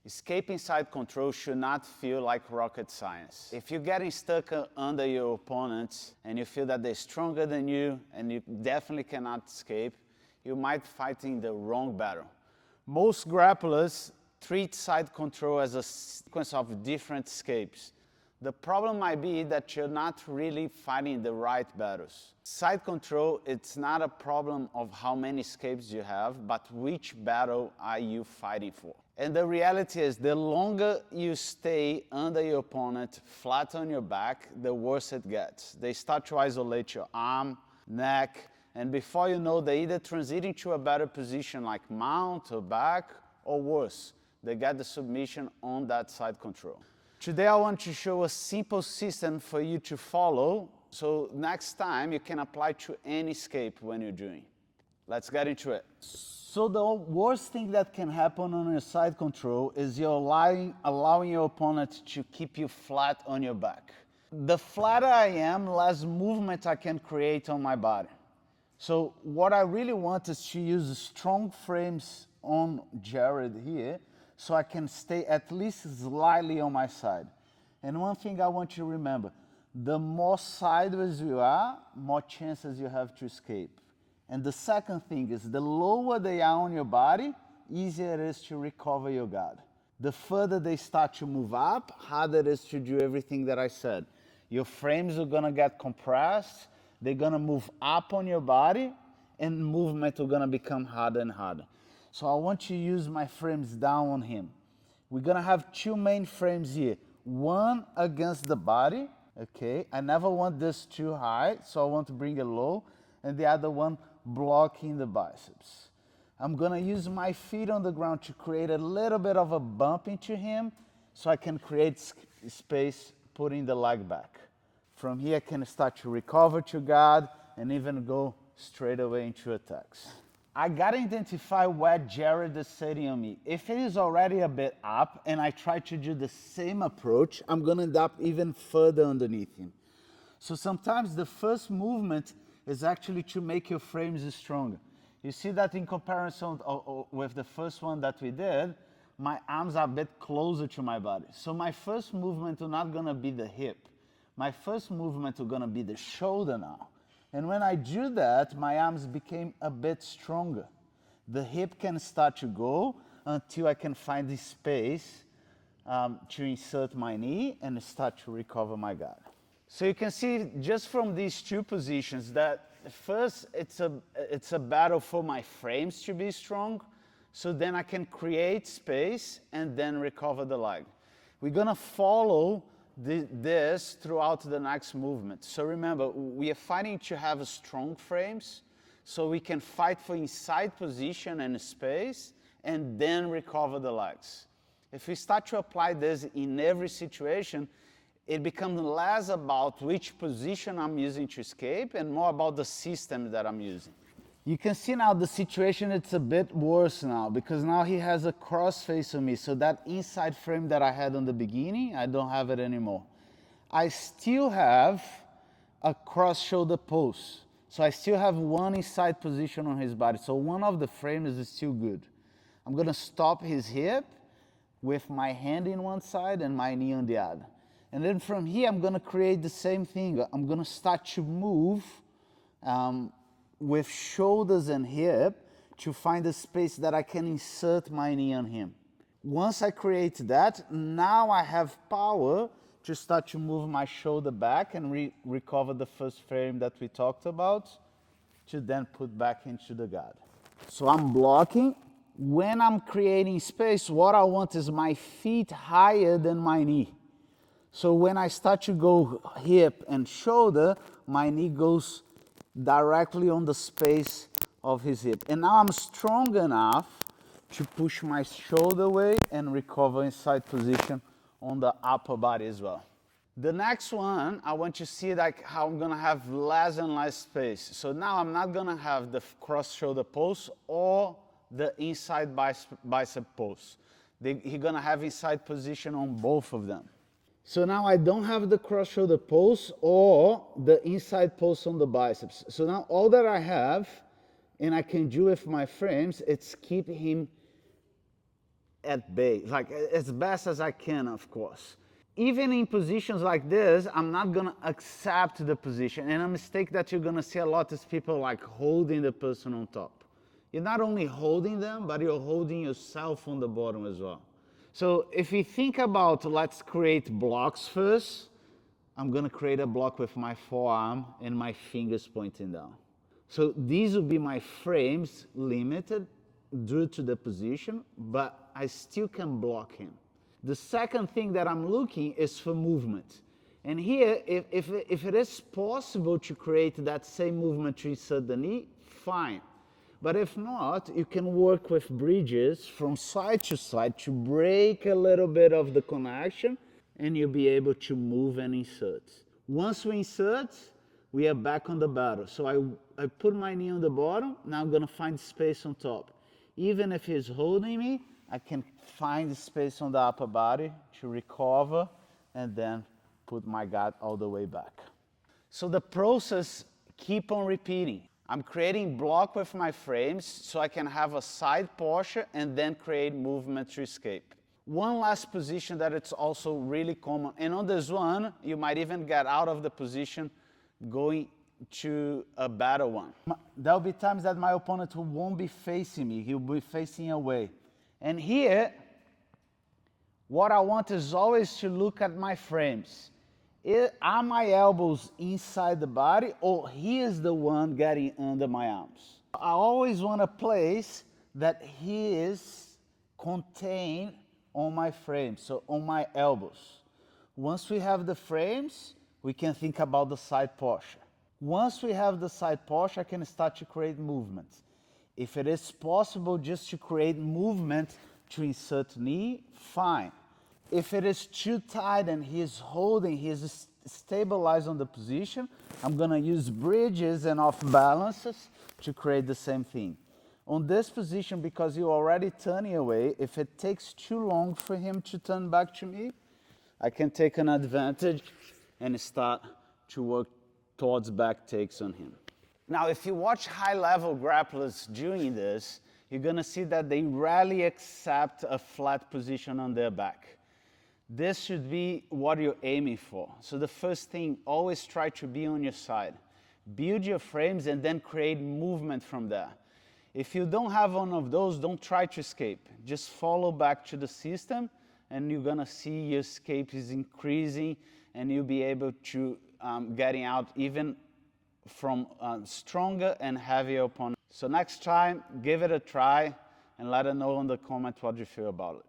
Escaping side control should not feel like rocket science. If you're getting stuck under your opponent and you feel that they're stronger than you and you definitely cannot escape, you might be fighting the wrong battle. Most grapplers treat side control as a sequence of different escapes. The problem might be that you're not really fighting the right battles. Side control, it's not a problem of how many escapes you have, but which battle are you fighting for. And the reality is, the longer you stay under your opponent, flat on your back, the worse it gets. They start to isolate your arm, neck, and before you know, they either transit into a better position like mount or back, or worse, they get the submission on that side control. Today I want to show a simple system for you to follow, so next time you can apply to any escape when you're doing. Let's get into it. So the worst thing that can happen on your side control is you're allowing your opponent to keep you flat on your back. The flatter I am, less movement I can create on my body. So what I really want is to use strong frames on Jared here, so I can stay at least slightly on my side. And one thing I want you to remember, the more sideways you are, more chances you have to escape. And the second thing is, the lower they are on your body, easier it is to recover your guard. The further they start to move up, harder it is to do everything that I said. Your frames are gonna get compressed, they're gonna move up on your body, and movement are gonna become harder and harder. So I want to use my frames down on him. We're gonna have two main frames here. One against the body, okay? I never want this too high, so I want to bring it low. And the other one blocking the biceps. I'm gonna use my feet on the ground to create a little bit of a bump into him, so I can create space putting the leg back. From here I can start to recover to guard and even go straight away into attacks. I gotta identify where Jared is sitting on me. If it is already a bit up and I try to do the same approach, I'm gonna end up even further underneath him. So sometimes the first movement is actually to make your frames stronger. You see that in comparison with the first one that we did, my arms are a bit closer to my body. So my first movement is not gonna be the hip. My first movement is gonna be the shoulder now. And when I do that, my arms became a bit stronger. The hip can start to go until I can find the space to insert my knee and start to recover my guard. So you can see just from these two positions that first it's a battle for my frames to be strong, so then I can create space and then recover the leg. We're gonna follow this throughout the next movement. So remember, we are fighting to have strong frames, so we can fight for inside position and space and then recover the legs. If we start to apply this in every situation, it becomes less about which position I'm using to escape and more about the system that I'm using. You can see now the situation, it's a bit worse now because now he has a cross face on me. So that inside frame that I had on the beginning, I don't have it anymore. I still have a cross shoulder pose. So I still have one inside position on his body. So one of the frames is still good. I'm gonna stop his hip with my hand in one side and my knee on the other. And then from here, I'm gonna create the same thing. I'm gonna start to move with shoulders and hip to find a space that I can insert my knee on him. Once I create that, now I have power to start to move my shoulder back and recover the first frame that we talked about to then put back into the guard. So I'm blocking. When I'm creating space, what I want is my feet higher than my knee. So when I start to go hip and shoulder, my knee goes directly on the space of his hip. And now I'm strong enough to push my shoulder away and recover inside position on the upper body as well. The next one, I want you to see like how I'm gonna have less and less space. So now I'm not gonna have the cross shoulder pose or the inside bicep pose. He's gonna have inside position on both of them. So now I don't have the cross shoulder pose or the inside pose on the biceps. So now all that I have, and I can do with my frames, it's keep him at bay, like as best as I can, of course. Even in positions like this, I'm not gonna accept the position. And a mistake that you're gonna see a lot is people like holding the person on top. You're not only holding them, but you're holding yourself on the bottom as well. So if we think about, let's create blocks first, I'm gonna create a block with my forearm and my fingers pointing down. So these will be my frames, limited due to the position, but I still can block him. The second thing that I'm looking is for movement. And here, if it is possible to create that same movement to insert the knee, fine. But if not, you can work with bridges from side to side to break a little bit of the connection, and you'll be able to move and insert. Once we insert, we are back on the battle. So I put my knee on the bottom, now I'm gonna find space on top. Even if he's holding me, I can find space on the upper body to recover and then put my guard all the way back. So the process keep on repeating. I'm creating block with my frames so I can have a side posture and then create movement to escape. One last position that it's also really common, and on this one, you might even get out of the position going to a better one. There'll be times that my opponent won't be facing me, he'll be facing away. And here, what I want is always to look at my frames. Are my elbows inside the body, or he is the one getting under my arms? I always want a place that he is contained on my frames, so on my elbows. Once we have the frames, we can think about the side posture. Once we have the side posture, I can start to create movement. If it is possible just to create movement to insert knee, fine. If it is too tight and he is holding, he is stabilized on the position, I'm gonna use bridges and off balances to create the same thing. On this position, because you're already turning away, if it takes too long for him to turn back to me, I can take an advantage and start to work towards back takes on him. Now, if you watch high-level grapplers doing this, you're gonna see that they rarely accept a flat position on their back. This should be what you're aiming for. So the first thing, always try to be on your side. Build your frames and then create movement from there. If you don't have one of those, don't try to escape. Just follow back to the system and you're gonna see your escape is increasing and you'll be able to getting out even from stronger and heavier opponents. So next time, give it a try and let us know in the comments what you feel about it.